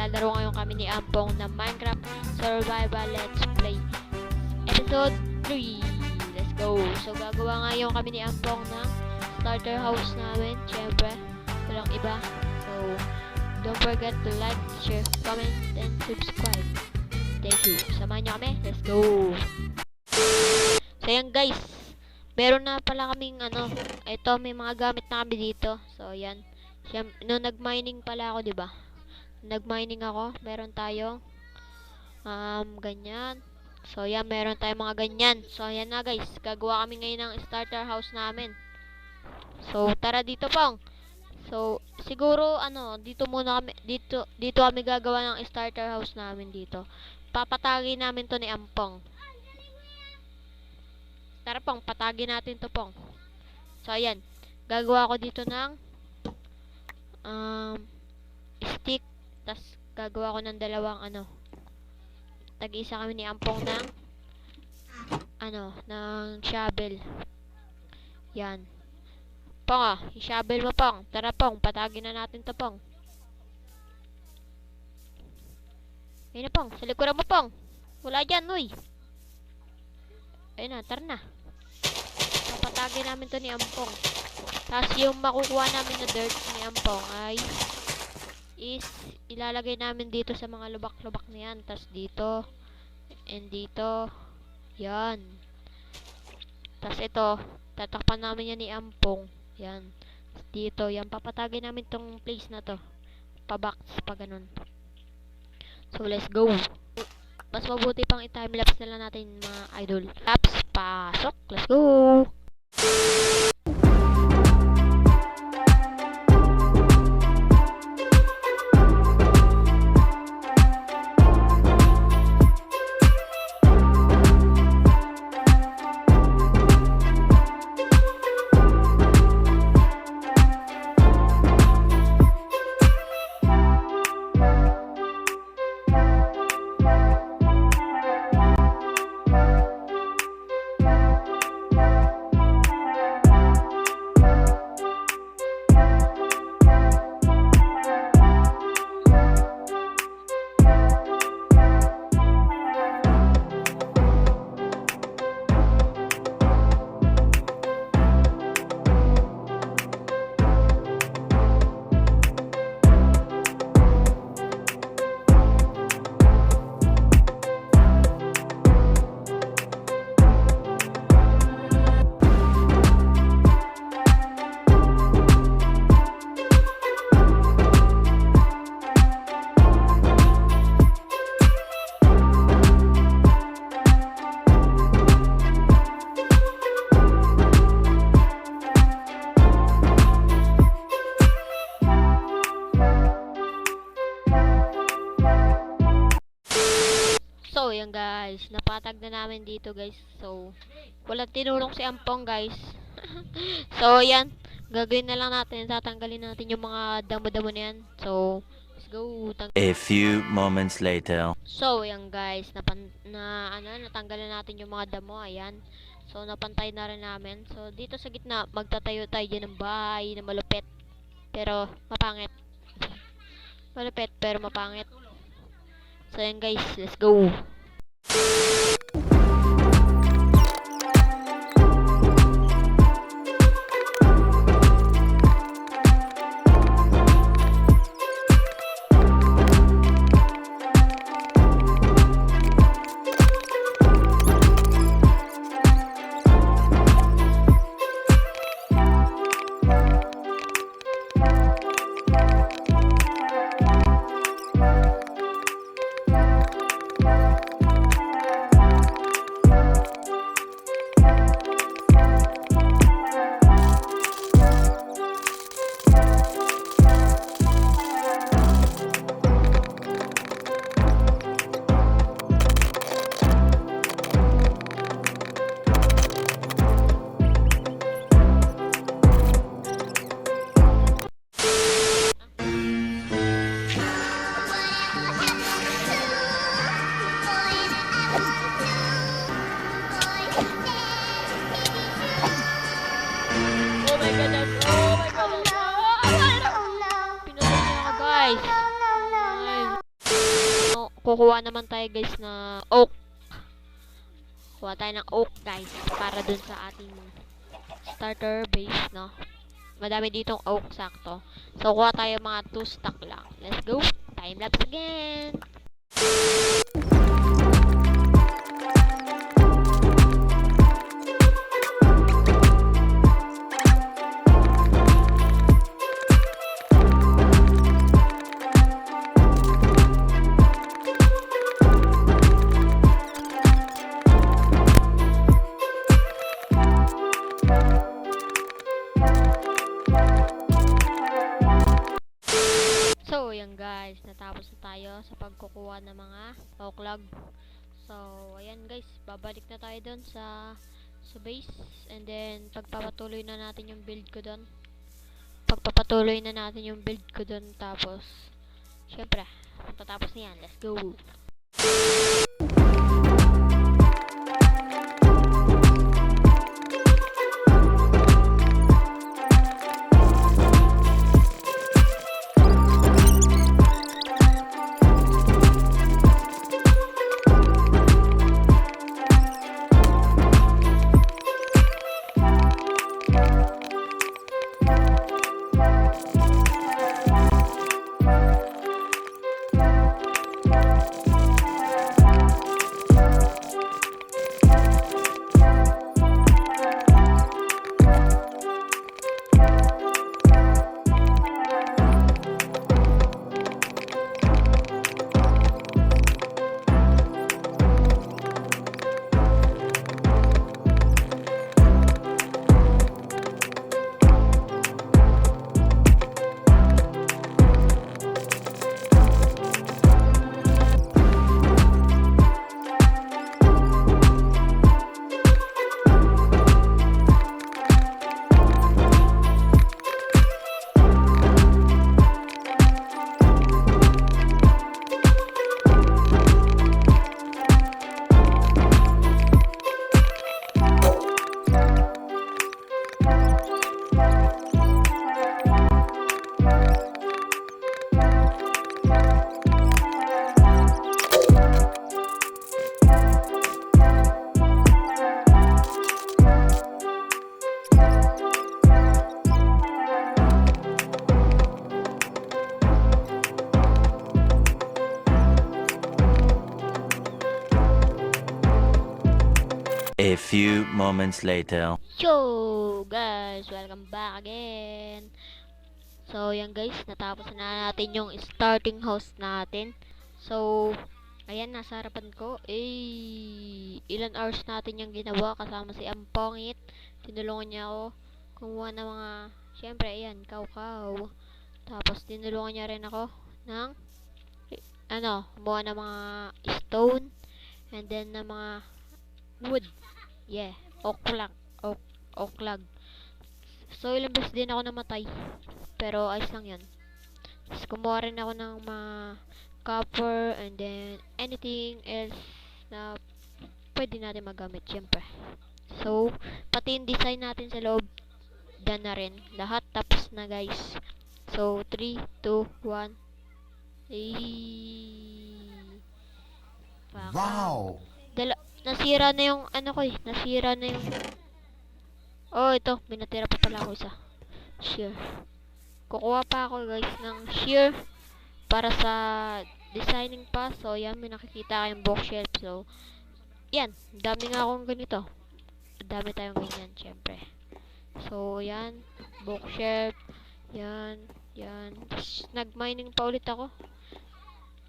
maglalaro ngayon kami ni Ampong na Minecraft Survival Let's Play Episode 3. Let's go! So gagawa ngayon kami ni Ampong ng starter house namin. Siyempre, walang iba. So, don't forget to like, share, comment, and subscribe. Thank you. Samahan nyo kami. Let's go! So yan guys, meron na pala kaming ito, may mga gamit na kami dito. So yan. No, nag-mining pala ako, 'di ba? Nag-mining ako. Meron tayong ganyan. So yan, meron tayong mga ganyan. So yan na guys, gagawa kami ngayon ng starter house namin. So tara dito, Pong. So siguro dito muna kami, dito kami gagawa ng starter house namin dito. Papatagin namin 'to ni Ampong. Tara, Pong, patagin natin 'to, Pong. So ayan, gagawa ko dito ng stick, tas gagawa ko ng dalawang tag-isa kami ni Ampong ng ng shovel. Yan, Pong, i-shovel mo, Pong. Tara, Pong, patagin na natin 'to, Pong. Ayun na, Pong, sa likuran mo, Pong. Wala dyan, uy. Ayun na, tara na. Papatagin namin 'to ni Ampong. Tapos yung makukuha namin na dirt ni Ampong is ilalagay namin dito sa mga lubak-lubak na yan. Tapos dito and dito. Yan. Tapos ito, tatakpan namin yan ni Ampong. Yan. Tapos dito, yan, papatagin namin tong place na to. Pa-box, pa ganun. So let's go. Mas mabuti pang i-timelapse na lang natin, mga idol. Lapse, pasok. Let's go. So, yan guys, napatag na namin dito guys. So, walang tinulong si Ampong guys. So, yan, gagawin na lang natin, tatanggalin natin yung mga damo-damo na yan. So, let's go. A few moments later. So, yan guys, natanggal na natin yung mga damo, ayan. So, napantay na rin namin. So, dito sa gitna, magtatayo tayo dyan ng bahay na malupit. Pero, mapangit. Malupit, pero mapangit. So, yan guys, let's go. kukuha naman tayo guys na oak. Kuha tayo ng oak guys para dun sa ating starter base, no? Madami ditong oak, sakto. So, kuha tayo mga 2 stack lang. Let's go. Time lapse again. So, ayan guys, natapos na tayo sa pagkukuha ng mga oak log. So, ayan guys, babalik na tayo doon sa base, and then pagpapatuloy na natin yung build ko doon. Tapos syempre, tatapos na yan. Let's go. A few moments later. Yo guys, welcome back again. So, yan guys, natapos na natin yung starting house natin. So, ayan, nasa harapan ko. Ilan hours natin yung ginawa kasama si Ampongit. Tinulungan niya ako kumuha ng mga, syempre, ayan, kaw-kaw. Tapos, tinulungan niya rin ako ng, kumuha ng mga stone. And then, ng mga wood. Yeah, oak log. So, ilang beses din ako namatay. Pero, ayos lang yun. Tapos, kumuha rin ako ng mga copper and then anything else na pwede natin magamit, syempre. So, pati yung design natin sa loob, done na rin. Lahat tapos na, guys. So, 3, 2, 1. Wow! Nasira na yung nasira na yung ito, may natira pa pala ako isa. Shear. Kukuha pa ako guys ng shear para sa designing pa. So yan, may nakikita kayong bookshelf. So yan, dami nga akong ganito. Dami tayong ganyan, syempre. So yan, bookshelf. Yan. Tapos nag-mining pa ulit ako.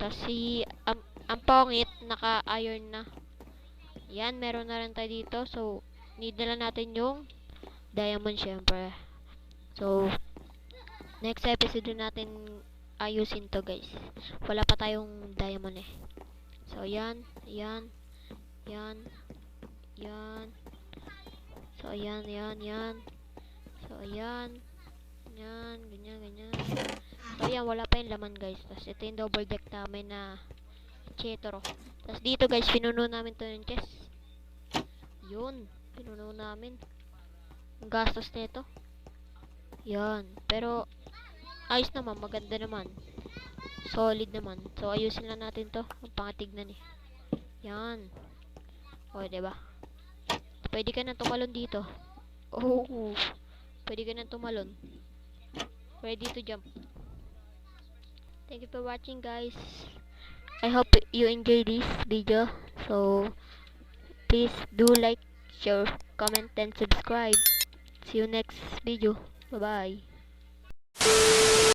Tapos si ang pangit, naka-iron na. Yan, meron na rin tayo dito. So, need na lang natin yung diamond, syempre. So, next episode din natin ayusin to, guys. Wala pa tayong diamond eh. So, yan. So, ayan. So, ayan. Ganyan. So, ayan, wala pa yung laman, guys. Tapos, ito yung double deck namin na Chetoro. Tapos, dito, guys, pinuno namin to yung chest. Yun, pinuno namin. Ang gastos nito. Yan, pero ayos naman, maganda naman. solid naman. So, ayusin lang natin to. Ang pangatignan eh. Yan. O, diba? Pwede ka na tumalon dito. Oh. Pwede ka na tumalon. Ready to jump. Thank you for watching, guys. I hope you enjoy this video. So, please do like, share, comment, and subscribe. See you next video. Bye-bye.